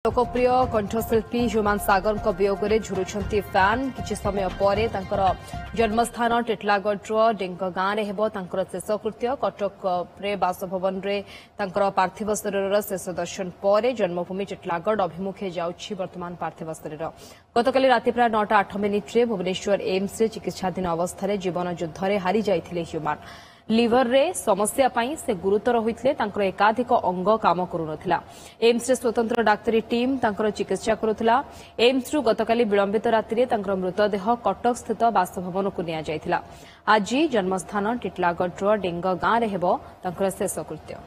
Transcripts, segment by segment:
लोकप्रिय कंठशिल्पी ह्यूमान सागर वियोग में झुरुंट फैन किछि समय पर जन्मस्थान टिटलागढ़ डेंग गांव में शेषकृत्य कटक बासभवन में पार्थिव शरीर शेष दर्शन पर जन्मभूमि टिटलागढ़ अभिमुखे जाउछि वर्तमान पार्थिव शरीर गतकाली राति प्राय 9:08 भुवनेश्वर एम्स चिकित्साधीन अवस्था जीवन युद्ध में हारी जाइथिले ह्यूमान लिवर रे समस्या पाई से गुरुतर होइथिले तांकर एकाधिक अंग काम करुनथिला एम्स रे स्वतंत्र डाक्तरी टीम तांकर चिकित्सा करुथिला एम्स रु गतकाली विलंबित रात्रि तांकर मृतदेह कटक स्थित बासभवन को निया जायथिला आज जन्मस्थान टिटलागढ़ डेंग गांव रे हेबो तांकर शेषकृत्य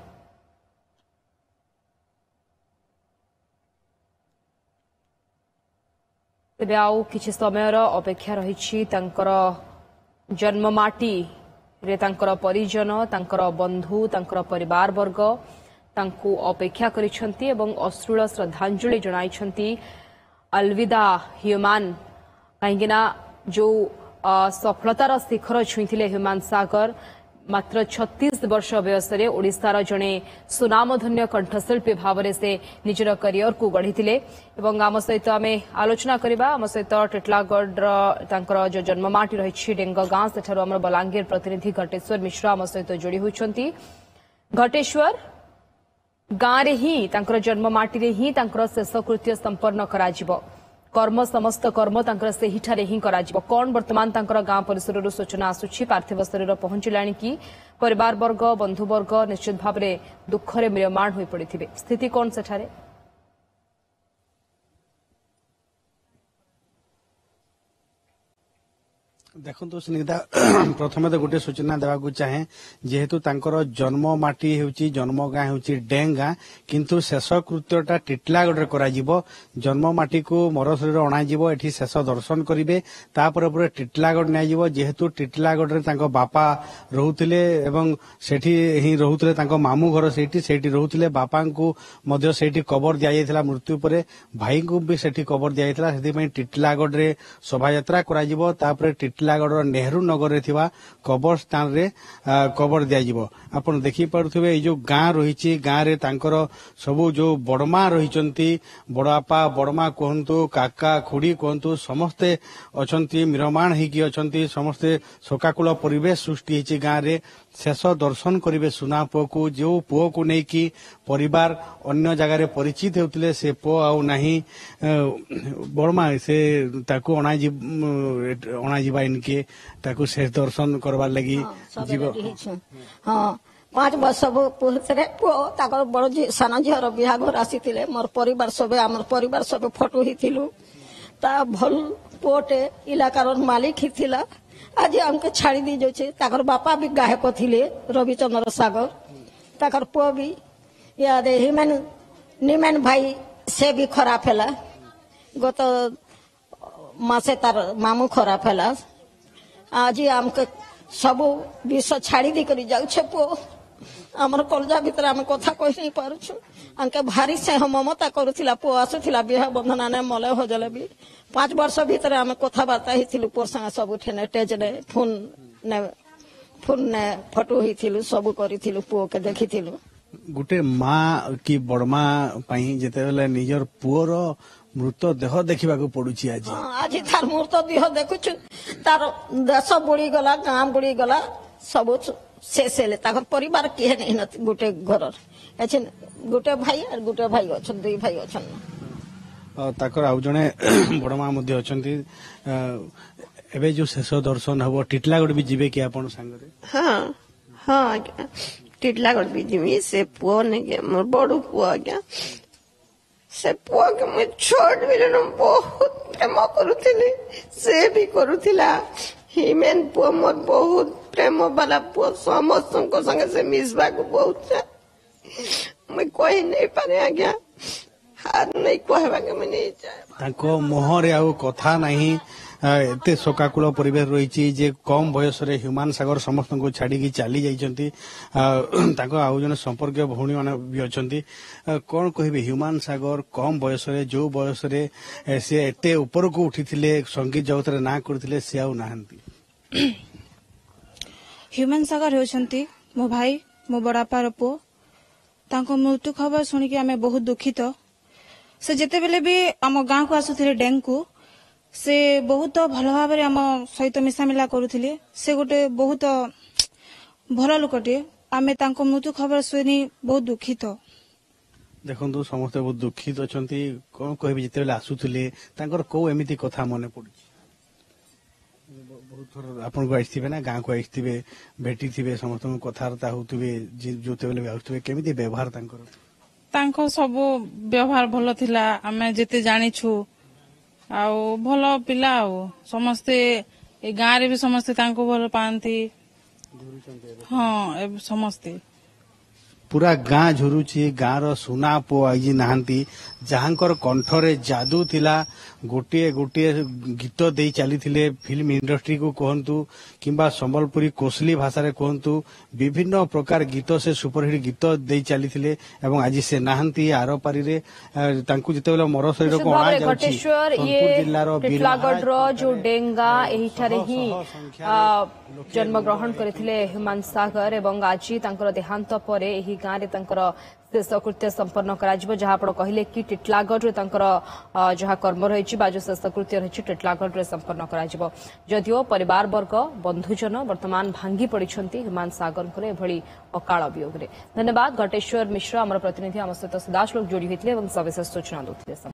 तेबे आउ किछि समयर अपेक्षा रहिछि तांकर जन्ममाटी रे तांकर परिजन तांकर बंधु तांकर परिवार वर्ग तांकु अपेक्षा करिसंती एवं अश्रुल श्रद्धांजलि जणाइछंती अलविदा ह्यूमान काहेकिना जो सफलतार शिखर छुईथिले ह्यूमान सागर मात्र 36 वर्ष बयसरे ओडिशार जणे सुनामधन्य कंठशिल्पी भाव से निजर करियर को गढ़ी आम सहित आम आलोचना करबा आम सहित टिटलागढ़ जो जन्ममाटी रही डेंग गांव सेठारु आम बलांगीर प्रतिनिधि घटेश्वर मिश्र आम सहित जोड़ी होइछंती घटेश्वर गांव रे ही जन्ममाटी रे ही शेषकृत्य संपन्न कराजिबो कर्म समस्त कर्म सेहिठारे ही कराजिबो कोन वर्तमान गांव परिसर सूचना आसुछि पार्थिव शरीर पहुंचलाणी कि परिवार वर्ग बंधु वर्ग निश्चित भाव में दुखरे म्रियमाण होई पड़िथिबे स्थिति कोन सेठारे देखो स्निग्धा प्रथम तो गोटे सूचना देवाक चाहे जेहेतु तांकर जन्म माटी हेउची जन्म गाँ हेउची डेंग गाँ किंतु शेष कृत्यटा टिटलागढ़ करा जिवो जन्म माटी को मर शरीर अणा जिवो एठी शेष दर्शन करिवे तापर पर टिटलागढ़ नै जिवो जेहेतु टिटलागढ़ रे तांको बापा रहुतिले एवं सेठी ही रहुतिले तांको मामू घर सेठी रहुतिले बापा को मध्य सेठी कबर दिया जायथिला मृत्यु परे भाई को भी सेठी कबर दिया जायथिला सेति में टिटलागढ़ रे शोभा यात्रा करा जिवो तापर टिटलागढ़ नेहरू नगर थिबा कबर स्थान रे कबर दिया जिवो आपण देखि पड़ुथिबे जो गाँ रही गाँ रे तांकर सबु जो बड़मा रहिचंती बड़ापा बड़मा कहंतु काका खुड़ी कहंतु समस्ते अछंती मिरमाण हिकी अछंती समस्ते शोकाकुल परिवेश सृष्टि हेची गाँ रे शेष दर्शन करिवे सुना पुओ को जो पुओ को नहीं कि परिवार अन्य जगह रे परिचित होतिले से पुओ आउ नाही बड़मा से ताकू अणा जीवा इनके ताकू शेष दर्शन करबार लगी जीव हां 5 वर्ष पुहतरे पुओ ताकर बड़ साना झियर बिहा घर आसीतिले मोर परिवार सबे हमर परिवार सबे फोटो हिथिलु ता भल पोटे इलाकार मालिक हिथिला आज हमके छाड़ी दी जाए ताकर बापा भी गायक थिले रविचंद्र सागर ताकर पुओ भी याद निमेन भाई से भी खराब है गत मासे तार मामू खराब है आज हमके सब विष छाड़ी दी करी जाउछे पुओ हमर कलजा भीतर हम कथा कहि नहीं पारुछु अंके भारी से हम ममता करूथिला पुओ आसुथिला बिहा बंधना ने मले हो जले भी 5 वर्ष भीतर हम कथा बार्ता हिथिलु पोर संग सब ठेने टेज रे फोन ने फोटो हिथिलु सब करिथिलु पुओ के देखिथिलु गुटे माँ की बड़मा पई जेते बेले निजर पुओर मृत देह देखा पड़ुछि आज तार मृत देह देखुछु तार देश बुड़ी गला गाँ बुड़ी गला सब शेष हेले ताकर परिवार किए नहीं न गुटे घर एछन गुटे भाई अछन दुई भाई अछन ताकर आउ जने बड़मा मध्ये अछंती एबे जो शेष दर्शन हबो टिटलागढ़ भी जीवे कि आपण संगरे हां हां टिटलागढ़ भी जीवी से पुओ ने के मोर बड़ू पुओ आज्ञा से पुओ के मैं छोड़ बिलन बहुत प्रेम करूथिले से भी करूथिला हिमेन पुओ मोर बहुत प्रेम वाला पुओ समस्त को संग से मिसबा को बहुत मैं कोई नहीं पारे आज्ञा हार नहीं कहबा के मैं नहीं चाहे ताको मोहरे आउ कथा नहीं एते शोकाकुल परिवेश रही जे कम बयस रे ह्यूमान सागर समस्त को छाड़ी की चली जाइछंती ताको आउ जने संपर्क भौणी माने भी अछंती कोन कहिबे ह्यूमान सागर कम बयस रे जो बयस रे से एते ऊपर को उठिथिले संगीत जगत रे ना करथिले से आउ नाहंती ह्यूमान सागर होछंती मो भाई मो बड़ापा पुओ तांको मृत्यु खबर सुनिके आमे बहुत दुखित से जेतेबेले भी आम गाँ को आसुथिले डेंग को से बहुत भल भाव आम सहित मिसामिला करुथिले से गोटे बहुत भल लोकटे आमे तांको मृत्यु खबर सुनी बहुत दुखित देखो समस्ते बहुत दुखित अच्छा कौन कह जिते आसुले कौ एमती कथा मन पड़ी बहुत थर आपन आसवे ना गाँव को आसवे भेटी थे समस्त कथबार्ता होते जो आसुवे केमी व्यवहार तांको सब व्यवहार भल थिला आमे जेते जानिछु आउ भल पिला आउ समस्ते ए गाँ रे भी समस्ते तांको भल पांती हाँ समस्ते पूरा गाँ झुरुची गाँव सुना पुओ आज नहांती जहांकर कंठरे जादू थिला गोटे गोटे गीत दे चली फिल्म इंडस्ट्री को कहतु किंबा संबलपुरी कोसली भाषा रे कहतु विभिन्न प्रकार गीत से सुपरहिट गीत दे चली आज से नहांती आर पारी रे तांकु जितेबेले मर शरीर को अणा जाउची सोनपुर जिल्लार टिटलागढ़ जो डेंगा एहिठारे ही जन्म ग्रहण करथिले हुमान सागर एवं आज तांकर देहांत परे एही गाँ रे तांकर शेषकृत्य संपन्न कराजिबो जहाँ आपण कहले कि टिटलागढ़ रे तांकर जहाँ कर्म रही जो शेषकृत्य रही टिटलागढ़ रे संपन्न कराजिबो जदिओ परिवार वर्ग बंधुजन वर्तमान भांगी पड़िछंती हुमान सागर एभली अकाल वियोग रे। धन्यवाद घटेश्वर मिश्र आमर प्रतिनिधि आम सहित सदाश लोक जोड़ी होते सविशेष सूचना देते।